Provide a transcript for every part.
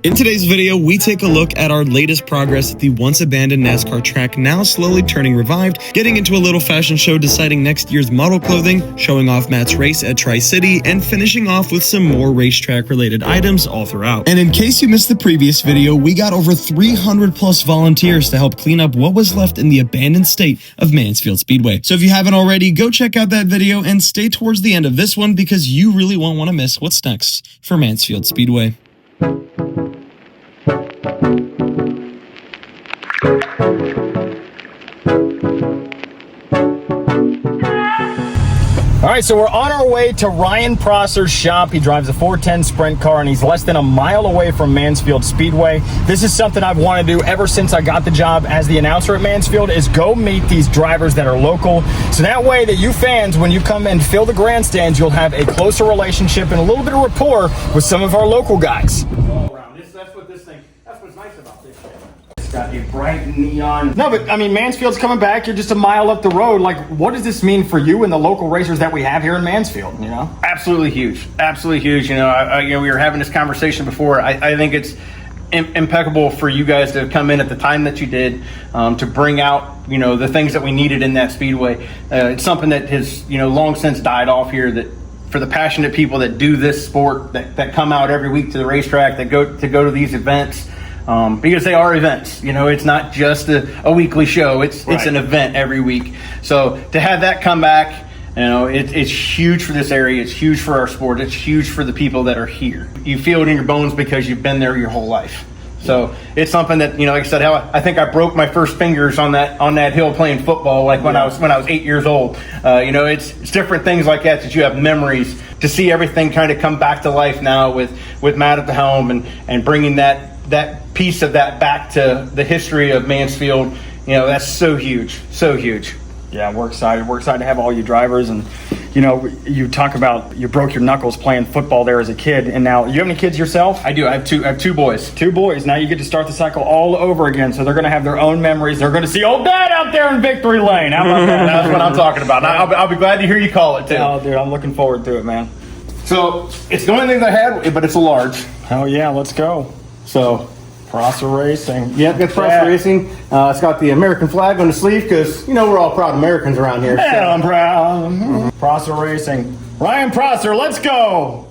In today's video, we take a look at our latest progress at the once abandoned NASCAR track, now slowly turning revived, getting into a little fashion show, deciding next year's model clothing, showing off Matt's race at Tri-City, and finishing off with some more racetrack related items all throughout. And in case you missed the previous video, we got over 300 plus volunteers to help clean up what was left in the abandoned state of Mansfield Speedway. So if you haven't already, go check out that video and stay towards the end of this one because you really won't want to miss what's next for Mansfield Speedway. All right, so we're on our way to Ryan Prosser's shop. He drives a 410 sprint car and he's less than a mile away from Mansfield Speedway. This is something I've wanted to do ever since I got the job as the announcer at Mansfield, is go meet these drivers that are local. So that way that you fans, when you come and fill the grandstands, you'll have a closer relationship and a little bit of rapport with some of our local guys. All around. That's what's nice about this. It's got a bright neon. No, but I mean, Mansfield's coming back. You're just a mile up the road. Like, what does this mean for you and the local racers that we have here in Mansfield? You know, absolutely huge, absolutely huge. You know, we were having this conversation before. I think it's impeccable for you guys to come in at the time that you did, to bring out, you know, the things that we needed in that speedway. It's something that has, you know, long since died off here. That for the passionate people that do this sport, that come out every week to the racetrack, that go to these events. Because they are events, you know, it's not just a weekly show. It's an event every week. So to have that come back, you know, it's huge for this area. It's huge for our sport. It's huge for the people that are here. You feel it in your bones because you've been there your whole life. So it's something that, you know, like I said, I think I broke my first fingers on that hill playing football, like when I was 8 years old. You know, it's different things like that you have memories. To see everything kind of come back to life now with Matt at the helm and bringing that piece of that back to the history of Mansfield, you know, that's so huge, so huge. Yeah, we're excited. We're excited to have all you drivers. And, you know, you talk about you broke your knuckles playing football there as a kid. And now, you have any kids yourself? I do. I have two boys. Two boys. Now you get to start the cycle all over again. So they're going to have their own memories. They're going to see old dad out there in victory lane. How about that? That's what I'm talking about. I'll be glad to hear you call it, too. Oh, dude, I'm looking forward to it, man. So, it's the only thing I had, but it's a large. Oh, yeah, let's go. So, Prosser Racing. Yep, got Prosser Racing. It's got the American flag on the sleeve because, you know, we're all proud Americans around here. Yeah, so. I'm proud. Prosser Racing. Ryan Prosser, let's go.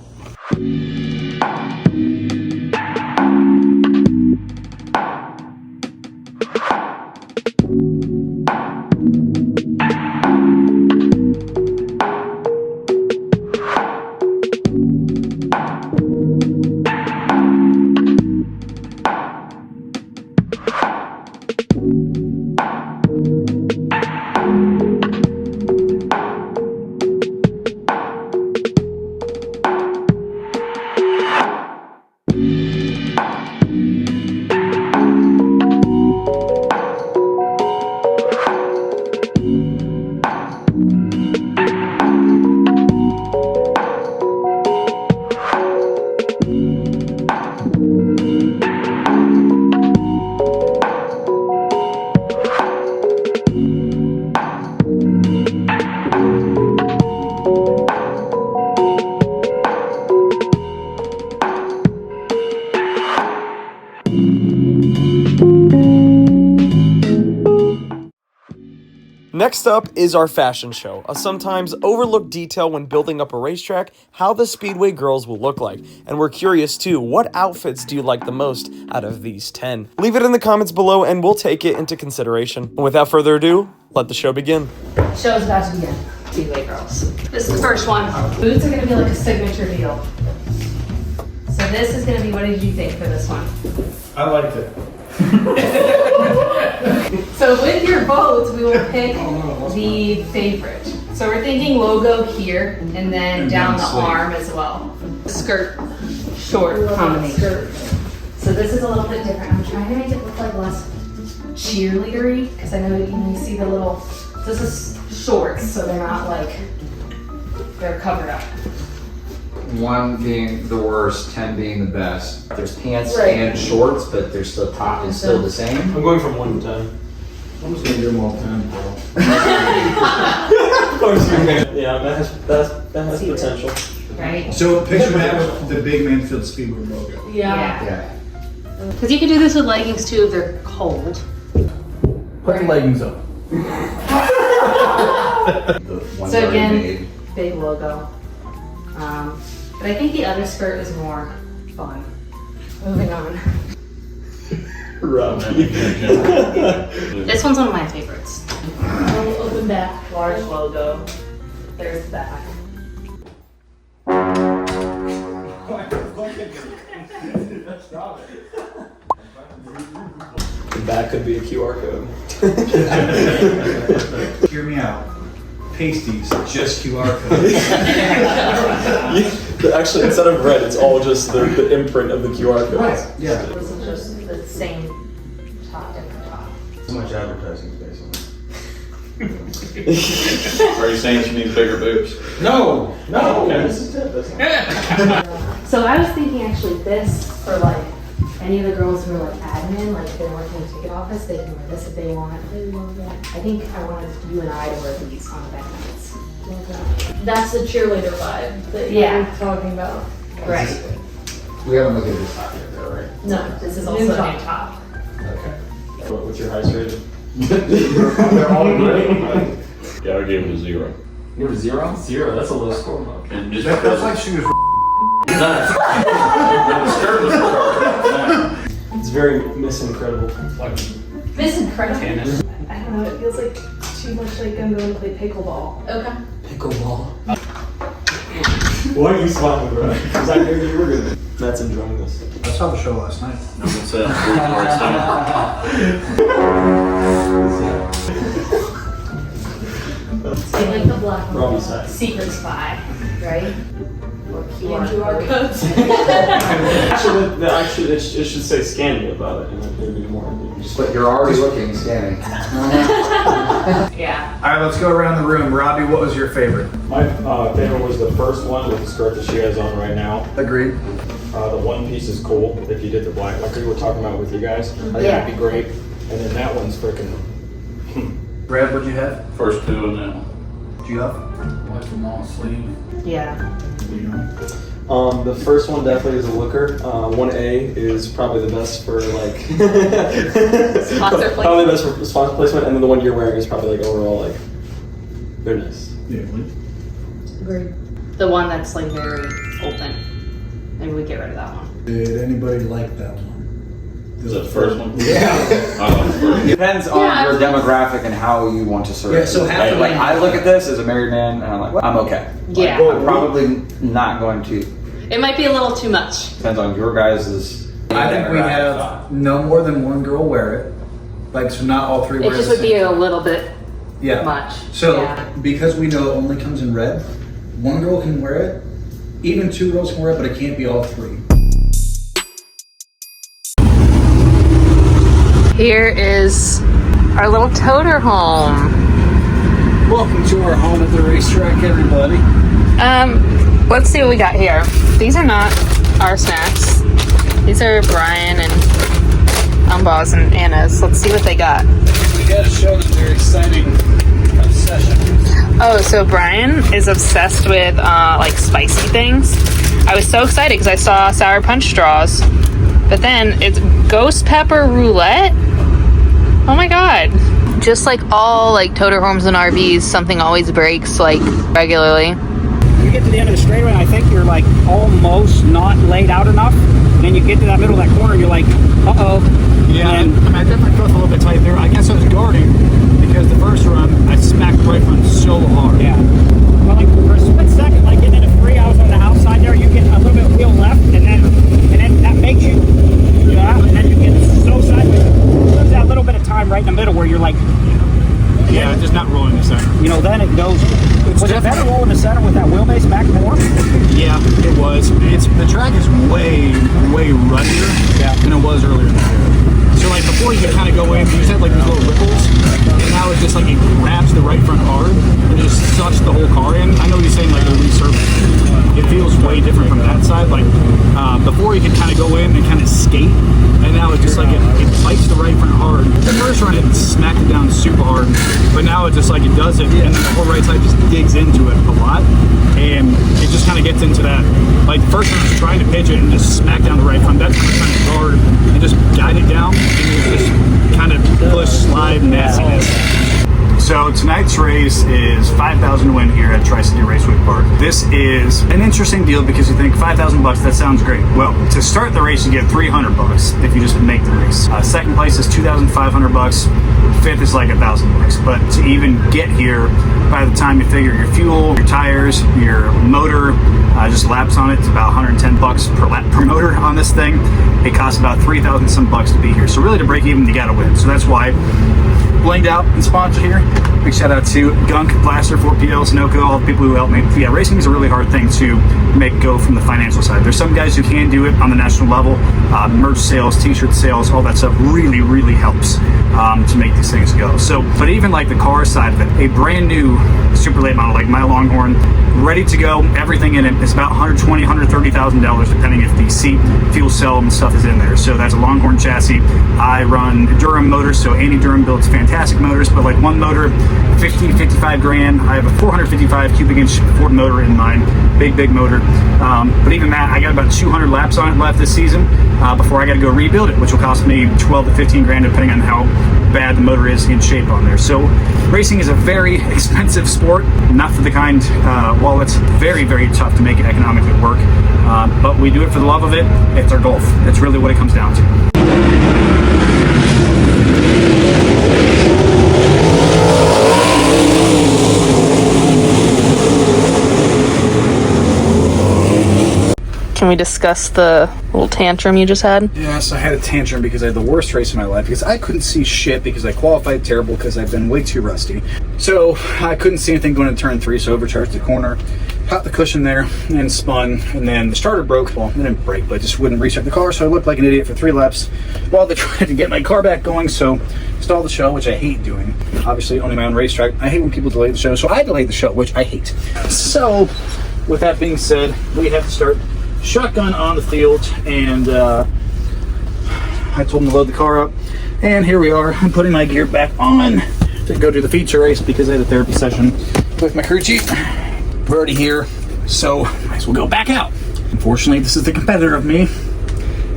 Next up is our fashion show, a sometimes overlooked detail when building up a racetrack, how the Speedway girls will look like. And we're curious too, what outfits do you like the most out of these 10? Leave it in the comments below and we'll take it into consideration. And without further ado, let the show begin. Show's about to begin. Speedway girls. This is the first one. Boots are gonna be like a signature deal. So this is gonna be, what did you think for this one? I liked it. So with your votes, we will pick the favorite. So we're thinking logo here and then down the arm as well. Skirt, short combination. So this is a little bit different. I'm trying to make it look like less cheerleadery because I know you see the little, this is shorts, so they're not like, they're covered up. 1 being the worst, 10 being the best. There's pants and shorts, but there's the top is still the same. I'm going from 1 to 10. I'm just gonna do them all 10, bro. Of course you can. Yeah, that has potential. Right? So picture that with the big Mansfield Speedway logo. Yeah. Yeah. Because you can do this with leggings too if they're cold. Put the leggings up. So again, big logo. But I think the underskirt is more fun. Moving on. This one's one of my favorites. Open back, large logo. There's the back. The back could be a QR code. Hear me out. Pasties, just QR codes. Actually, instead of red, it's all just the imprint of the QR code. Right, yeah. This is just the same top, different top. So much advertising space on it. Are you saying she needs bigger boobs? No! This is it. So I was thinking actually this for like any of the girls who are like admin, like if they're working in the ticket office, they can wear this if they want. I think I wanted you and I to wear these on the back nights. That's the cheerleader vibe that Yeah. you're talking about. Right. We haven't looked at this top yet, though, right? No, This is also a new top. Okay. What's your highest rating? They're all great. Yeah, I gave it a 0. You have a 0? 0, that's a low score, Mark. And just That's because like she was It's very Miss Incredible. Miss Incredible. I don't know, it feels like too much like I'm going to play pickleball. Okay. Pickleball. Why are you smiling, bro? Because I knew you were good. Matt's enjoying this. I saw the show last night. it's a 3 parts down. So you like the black one? Robbie's side. Secret spy, right? Or QR codes. Actually, it should say scan me about it, and it would be more. But you're already looking, scanning. Yeah. All right, let's go around the room. Robbie, what was your favorite? My favorite was the first one with the skirt that she has on right now. Agreed. The one piece is cool if you did the black, like we were talking about with you guys. I think that'd be great. And then that one's freaking. Brad, what'd you have? First 2 and then What'd you have? like the long sleeve. Yeah. The first one definitely is a looker. 1A is probably the best for like Sponsor placement. probably the best for sponsor placement, and then the one you're wearing is probably like overall like they're nice. Yeah, Agreed. The one that's like very open. Maybe we get rid of that one. Did anybody like that one? Is that the first one? Yeah. I like the first. Depends on your demographic and how you want to serve. Yeah, so half the like way- I look at this as a married man, and I'm like, well, I'm okay. Yeah. I'm probably not going to. It might be a little too much. Depends on your guys'. I think we have no more than one girl wear it. Like, so not all three It wear just the would be same a thing. little bit Yeah. much. So, Yeah. because we know it only comes in red, one girl can wear it, even 2 girls can wear it, but it can't be all 3. Here is our little toter home. Welcome to our home at the racetrack, everybody. Let's see what we got here. These are not our snacks. These are Brian and Umba's and Anna's. Let's see what they got. We gotta show them their exciting obsession. Oh, so Brian is obsessed with like spicy things. I was so excited because I saw sour punch straws, but then it's ghost pepper roulette. Oh my god! Just like all like toter homes and RVs, something always breaks like regularly. You get to the end of the straightaway, and I think you're like almost not laid out enough. And then you get to that middle of that corner, you're like, uh-oh. Yeah, and I definitely felt a little bit tight there. I guess I was guarding because the first run, I smacked the right front so hard. Yeah. Well, like for a split second, like getting into free, I was on the outside there. You get a little bit of wheel left, and then that makes you, and then you get so sideways. There's that little bit of time right in the middle where you're like, yeah, just not rolling in the center. You know, then it goes. Was it better roll in the center with that wheelbase back more? Yeah, it was. The track is way ruddier than it was earlier in the year. So like before you could kind of go in, you just had like these little ripples, and now it's just like it grabs the right front hard and just sucks the whole car in. I know you're saying like a resurface. It feels way different from that side. Like before you could kind of go in and kind of skate, and now it's just like it bites the right front hard. The first run it smacked it down super hard, but now it's just like it does it, and then the whole right side just digs into it a lot, and it just kind of gets into that. Like the first one was trying to pitch it and just smack down the right front. That's kind of trying to guard and just tonight's race is $5,000 to win here at Tri-City Raceway Park. This is an interesting deal because you think $5,000, that sounds great. Well, to start the race, you get $300 if you just make the race. Second place is $2,500. Fifth is like $1,000. But to even get here, by the time you figure your fuel, your tires, your motor, just laps on it, it's about $110 per lap per motor on this thing. It costs about $3,000 some bucks to be here. So really to break even, you gotta win. So that's why Blinged Out and sponsored here. Big shout out to Gunk, Blaster, 4PL, Sunoco, all the people who helped me. But yeah, racing is a really hard thing to make go from the financial side. There's some guys who can do it on the national level. Merch sales, t-shirt sales, all that stuff really, really helps to make these things go. So, but even like the car side of it, a brand new super late model like my Longhorn, ready to go, everything in it is about $120,000, $130,000 depending if the seat, fuel cell and stuff is in there. So that's a Longhorn chassis. I run Durham motors, so Andy Durham builds fantastic motors, but like one motor, 50, 55 grand. I have a 455 cubic inch Ford motor in mine, big motor. But even that, I got about 200 laps on it left this season before I got to go rebuild it, which will cost me 12 to 15 grand depending on how bad the motor is in shape on there. So racing is a very expensive sport, not for the kind, while it's very, very tough to make it economically work, but we do it for the love of it. It's our golf. That's really what it comes down to. Can we discuss the little tantrum you just had? Yes, I had a tantrum because I had the worst race of my life because I couldn't see shit because I qualified terrible because I've been way too rusty. So I couldn't see anything going into turn 3, so I overcharged the corner, popped the cushion there, and spun, and then the starter broke. Well, it didn't break, but it just wouldn't restart the car, so I looked like an idiot for 3 laps while they tried to get my car back going, so stalled the show, which I hate doing. Obviously, owning my own racetrack, I hate when people delay the show, so I delayed the show, which I hate. So, with that being said, we have to start shotgun on the field, and I told him to load the car up, and here we are. I'm putting my gear back on to go do the feature race because I had a therapy session with my crew chief. We're already here, so might as well go back out. Unfortunately, this is the competitor of me.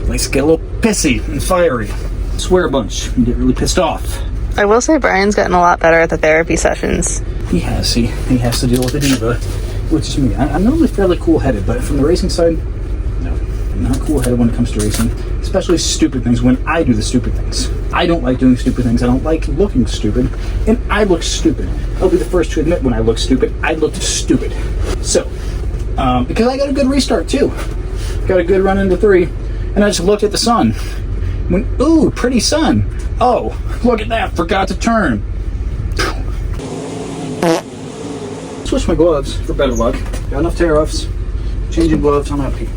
Likes to get a little pissy and fiery, swear a bunch, and get really pissed off. I will say Brian's gotten a lot better at the therapy sessions. He has. He has to deal with a diva, which is me. I'm normally fairly cool-headed, but from the racing side, no. I'm not cool-headed when it comes to racing, especially stupid things when I do the stupid things. I don't like doing stupid things. I don't like looking stupid, and I look stupid. I'll be the first to admit when I look stupid, I looked stupid. So, because I got a good restart too. Got a good run into 3, and I just looked at the sun. Went, ooh, pretty sun. Oh, look at that, forgot to turn. Switch my gloves for better luck. Got enough tear-offs. Changing gloves, I'm happy.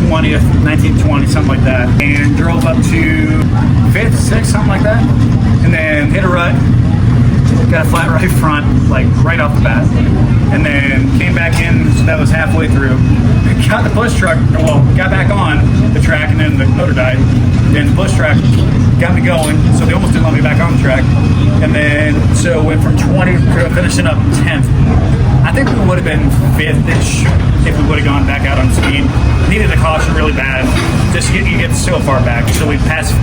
20th, 19th, 20th, something like that, and drove up to 5th, 6th, something like that, and then hit a rut, got a flat right front, like right off the bat, and then came back in, so that was halfway through, got the push truck, well, got back on the track, and then the motor died, then the push track got me going, so they almost didn't let me back on the track, and then, so went from 20th to finishing up 10th. I think we would have been 5th-ish if we would have gone back out on speed. Needed a caution really bad. Just you get so far back, so we passed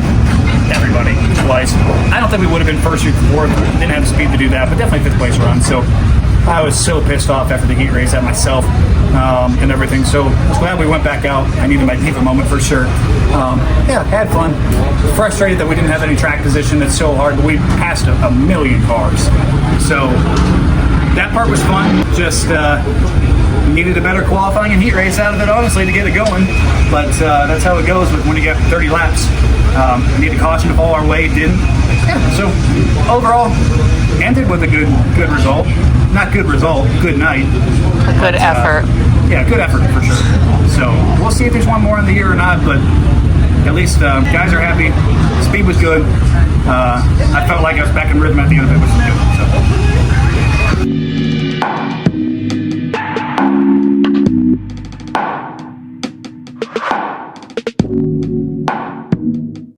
everybody twice. I don't think we would have been 1st or 4th. Didn't have the speed to do that, but definitely 5th place run. So I was so pissed off after the heat race at myself and everything. So I was glad we went back out. I needed my diva moment for sure. Yeah, had fun. Frustrated that we didn't have any track position. It's so hard, but we passed a million cars. So that part was fun. Just needed a better qualifying and heat race out of it, honestly, to get it going. But that's how it goes when you get 30 laps. Needed caution to fall our way, didn't. Yeah, so overall, ended with a good result. Not good result, good night. A good effort. Yeah, good effort for sure. So we'll see if there's one more in the year or not, but at least guys are happy. Speed was good. I felt like I was back in rhythm at the end of it, which was good. So.